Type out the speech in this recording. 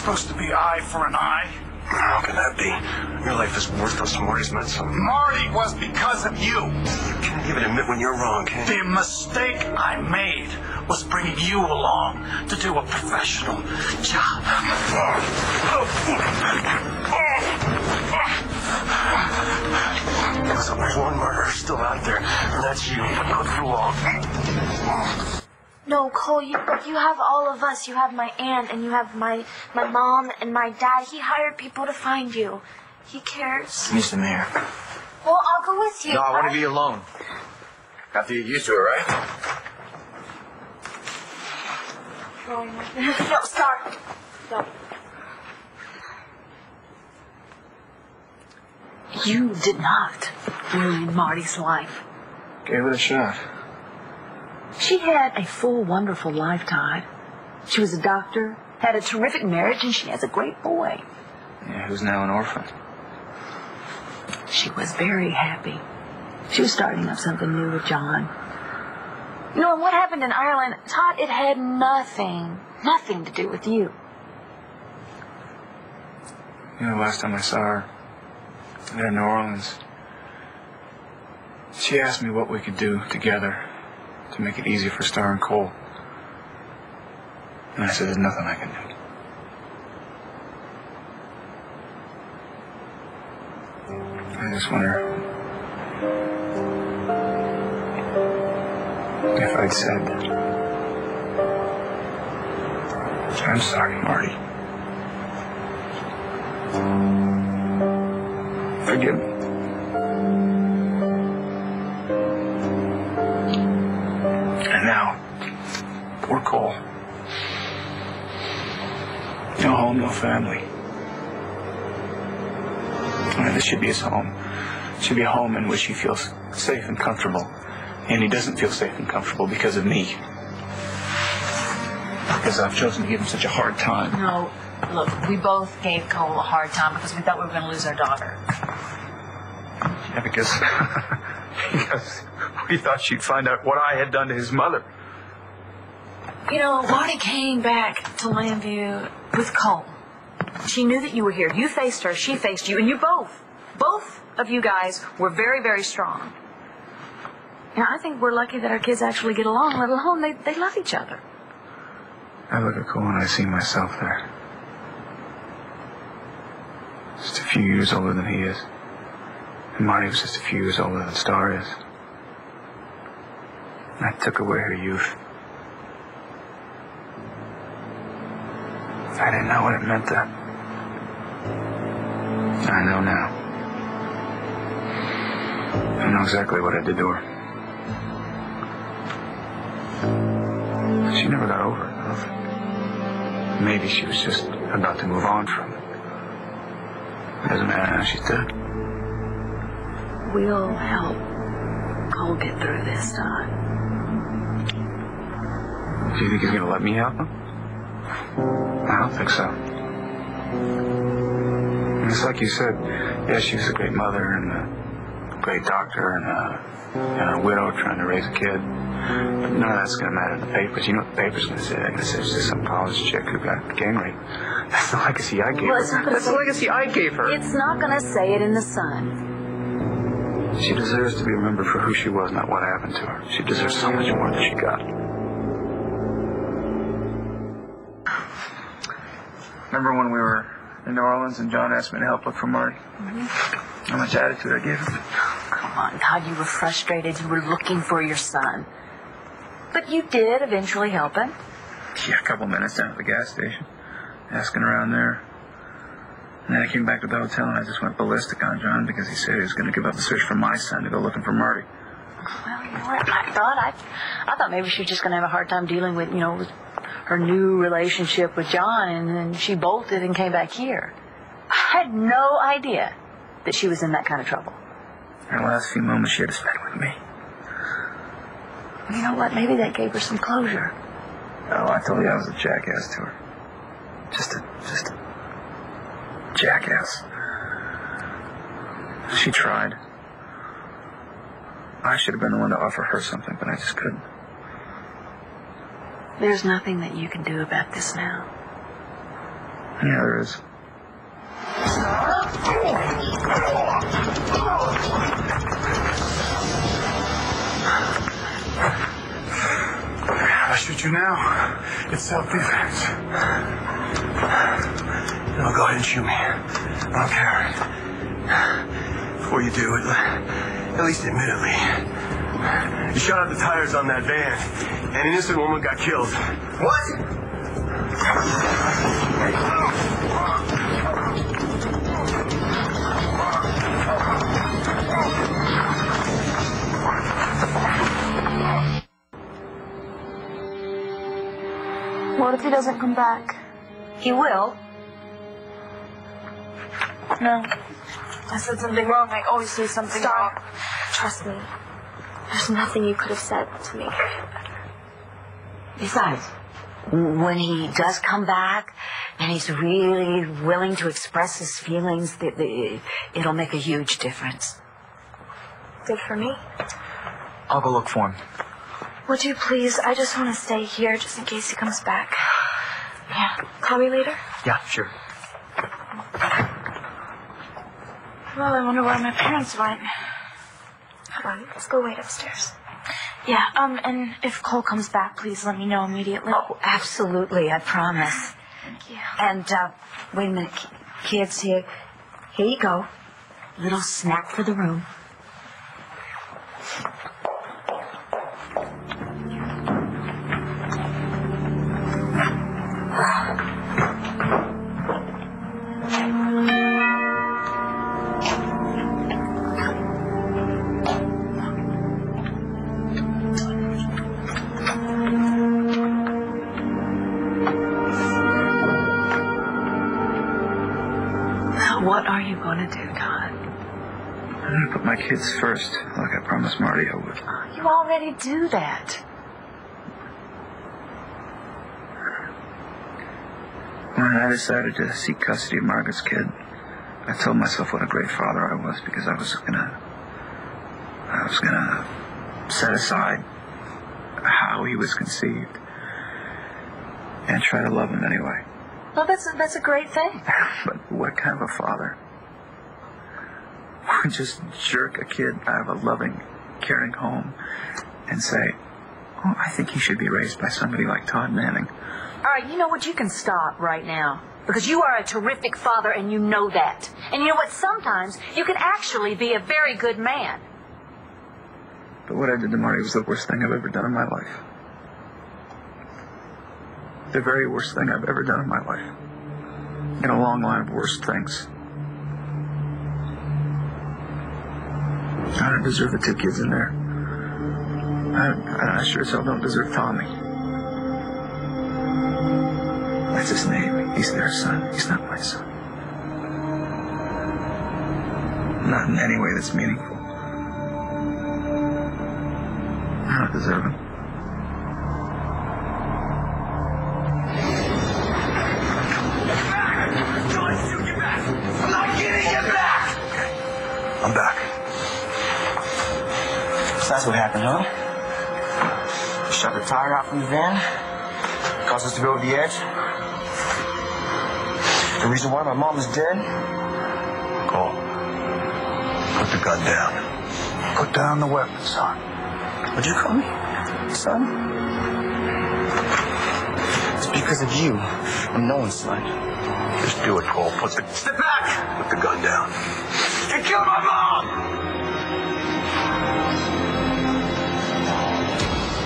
supposed to be eye for an eye? How can that be? Your life is worthless. Marty's meant something. Marty was because of you. You can't even admit when you're wrong, can you? The mistake I made was bringing you along to do a professional job. Listen, there's one murderer still out there, and that's you. Not for long. No, Cole, you have all of us. You have my aunt, and you have my mom and my dad. He hired people to find you. He cares. Mr. Mayor. Well, I'll go with you. No, I want to be alone. Have to get used to it, right? No, sorry. No. You did not ruin Marty's life. Gave it a shot. She had a full, wonderful lifetime. She was a doctor, had a terrific marriage, and she has a great boy. Yeah, who's now an orphan. She was very happy. She was starting up something new with John. You know, and what happened in Ireland, Todd, it had nothing to do with you. You know, last time I saw her, there in New Orleans, she asked me what we could do together to make it easy for Star and Cole. And I said, there's nothing I can do. I just wonder if I'd said, I'm sorry, Marty. Forgive me. And now, poor Cole. No home, no family. I mean, this should be his home. It should be a home in which he feels safe and comfortable. And he doesn't feel safe and comfortable because of me. Because I've chosen to give him such a hard time. No, look, we both gave Cole a hard time because we thought we were going to lose our daughter. Yeah, because we thought she'd find out what I had done to his mother. You know, Marty came back to Lambview with Cole. She knew that you were here. You faced her, she faced you, and you both of you guys were very, very strong. And I think we're lucky that our kids actually get along, let alone they love each other. I look at Cole and I see myself there. Just a few years older than he is. And Marty was just a few years older than Star is. And I took away her youth. I didn't know what it meant then. I know now. I know exactly what I did to her. She never got over it, though. Maybe she was just about to move on from it. Doesn't matter now, she's dead. We'll help Cole get through this time. Do you think he's going to let me help him? I don't think so. And it's like you said, yeah, she was a great mother and a great doctor and a widow trying to raise a kid. But none of that's going to matter in the papers. You know what the paper's going to say? They're going to say it's just some college chick who got gang raped. That's the legacy I gave her. That's the legacy I gave her. It's not going to say it in the Sun. She deserves to be remembered for who she was, not what happened to her. She deserves so much more than she got. Remember when we were in New Orleans and John asked me to help look for Marty? Mm-hmm. How much attitude I gave him? Come on, Todd, you were frustrated. You were looking for your son. But you did eventually help him. Yeah, a couple minutes down at the gas station, asking around there. And then I came back to the hotel and I just went ballistic on John because he said he was going to give up the search for my son to go looking for Marty. Well, you know what? I thought maybe she was just going to have a hard time dealing with, with her new relationship with John, and then she bolted and came back here. I had no idea that she was in that kind of trouble. Her last few moments she had to spend with me. You know what? Maybe that gave her some closure. Oh, I told you I was a jackass to her. Just a jackass. She tried. I should have been the one to offer her something, but I just couldn't. There's nothing that you can do about this now. Yeah, there is. If I shoot you now, it's self-defense. No, go ahead and shoot me. I don't care. Before you do it, at least admit it, Lee. You shot out the tires on that van, and an innocent woman got killed. What? What if he doesn't come back? He will. No. I said something wrong. I always say something wrong. Trust me. There's nothing you could have said to make it better. Besides, when he does come back and he's really willing to express his feelings, it'll make a huge difference. Good for me. I'll go look for him. Would you please? I just want to stay here just in case he comes back. Yeah. Call me later? Yeah, sure. Well, I wonder where my parents went. Come on, let's go wait upstairs. Yeah, and if Cole comes back, please let me know immediately. Oh, absolutely, I promise. Thank you. And, wait a minute, kids, here you go. Little snack for the room. What are you going to do, Todd? I'm going to put my kids first, like I promised Marty I would. You already do that. When I decided to seek custody of Margaret's kid, I told myself what a great father I was because I was gonna set aside how he was conceived and try to love him anyway. Well, that's a great thing. But what kind of a father would just jerk a kid out of a loving, caring home and say, oh, I think he should be raised by somebody like Todd Manning? All right, you know what? You can stop right now. Because you are a terrific father, and you know that. And you know what? Sometimes you can actually be a very good man. But what I did to Marty was the worst thing I've ever done in my life. The very worst thing I've ever done in my life. In a long line of worst things. I don't deserve the two kids in there. I sure as hell don't deserve Tommy. That's his name. He's their son. He's not my son. Not in any way that's meaningful. I don't deserve him. I'm back. So that's what happened, huh? Shot the tire out from the van. Caused us to go over the edge. The reason why my mom is dead? Cole, put the gun down. Put down the weapon, son. What'd you call me? Son? It's because of you. I'm no one's son. Just do it, Cole. Put the... Step back!